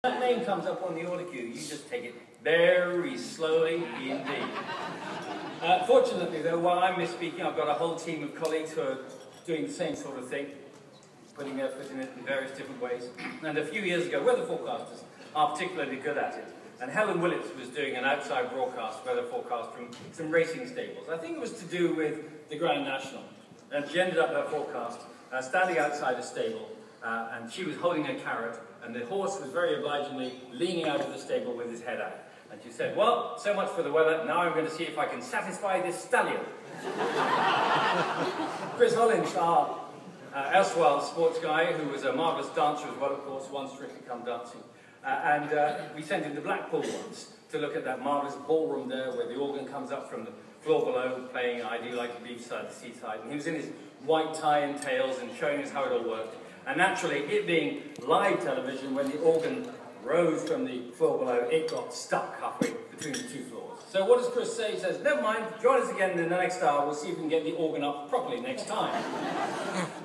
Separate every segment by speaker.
Speaker 1: That name comes up on the order queue, you just take it very slowly indeed. Fortunately though, while I'm misspeaking, I've got a whole team of colleagues who are doing the same sort of thing, putting their foot in it in various different ways. And a few years ago, weather forecasters are particularly good at it. And Helen Willits was doing an outside broadcast weather forecast from some racing stables. I think it was to do with the Grand National. And she ended up her forecast standing outside a stable, and she was holding a carrot, and the horse was very obligingly leaning out of the stable with his head out. And she said, well, so much for the weather, now I'm going to see if I can satisfy this stallion. Chris Hollins, our erstwhile sports guy, who was a marvellous dancer as well, of course, once Strictly Come Dancing. And we sent him to Blackpool once to look at that marvellous ballroom there where the organ comes up from the floor below, playing I Do Like the Beachside, the Seaside. And he was in his white tie and tails and showing us how it all worked. And naturally, it being live television, when the organ rose from the floor below, it got stuck halfway between the two floors. So what does Chris say? He says, never mind, join us again in the next hour, we'll see if we can get the organ up properly next time.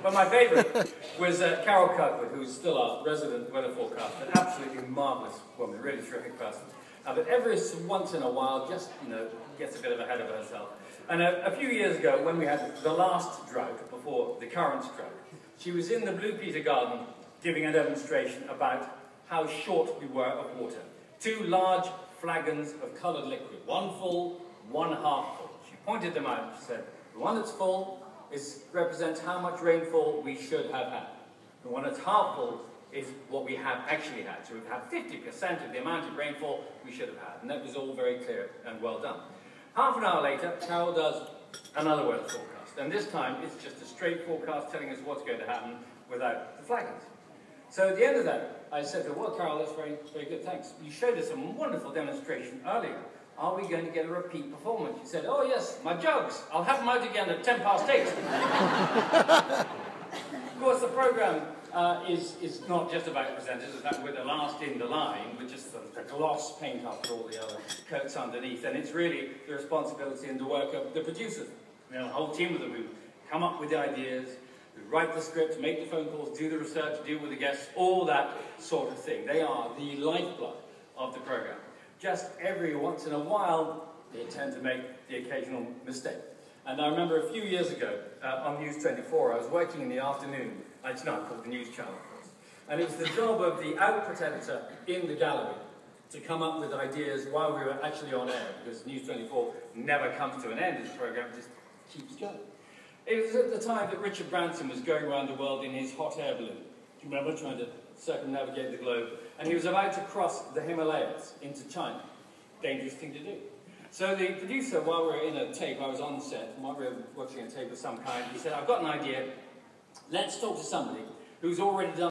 Speaker 1: But my favourite was Carol Kirkwood, who's still our resident weather forecaster, an absolutely marvellous woman, really terrific person. But every once in a while, just, gets a bit of ahead of herself. And a few years ago, when we had the last drought, before the current drought, she was in the Blue Peter Garden giving a demonstration about how short we were of water. 2 large flagons of coloured liquid, one full, one half full. She pointed them out. She said, the one that's full represents how much rainfall we should have had. The one that's half full is what we have actually had. So we've had 50% of the amount of rainfall we should have had. And that was all very clear and well done. Half an hour later, Carol does another weather forecast. And this time, it's just a straight forecast telling us what's going to happen without the flagons. So at the end of that, I said to her, well, Carol, that's very, very good, thanks. You showed us a wonderful demonstration earlier. Are we going to get a repeat performance? She said, oh yes, my jugs. I'll have them out again at 8:10. Of course, the programme is not just about presenters. In fact, we're the last in the line with just the gloss paint after all the other coats underneath. And it's really the responsibility and the work of the producers. A whole team of them who come up with the ideas, who write the script, make the phone calls, do the research, deal with the guests, all that sort of thing. They are the lifeblood of the programme. Just every once in a while, they tend to make the occasional mistake. And I remember a few years ago on News 24, I was working in the afternoon. It's now called the News Channel, of course. And it was the job of the out presenter in the gallery to come up with ideas while we were actually on air, because News 24 never comes to an end as a programme, it just keeps going. It was at the time that Richard Branson was going around the world in his hot air balloon. Do you remember, trying to circumnavigate the globe? And he was about to cross the Himalayas into China. Dangerous thing to do. So the producer, while we were in a tape, I was on set, while we were watching a tape of some kind, he said, I've got an idea. Let's talk to somebody who's already done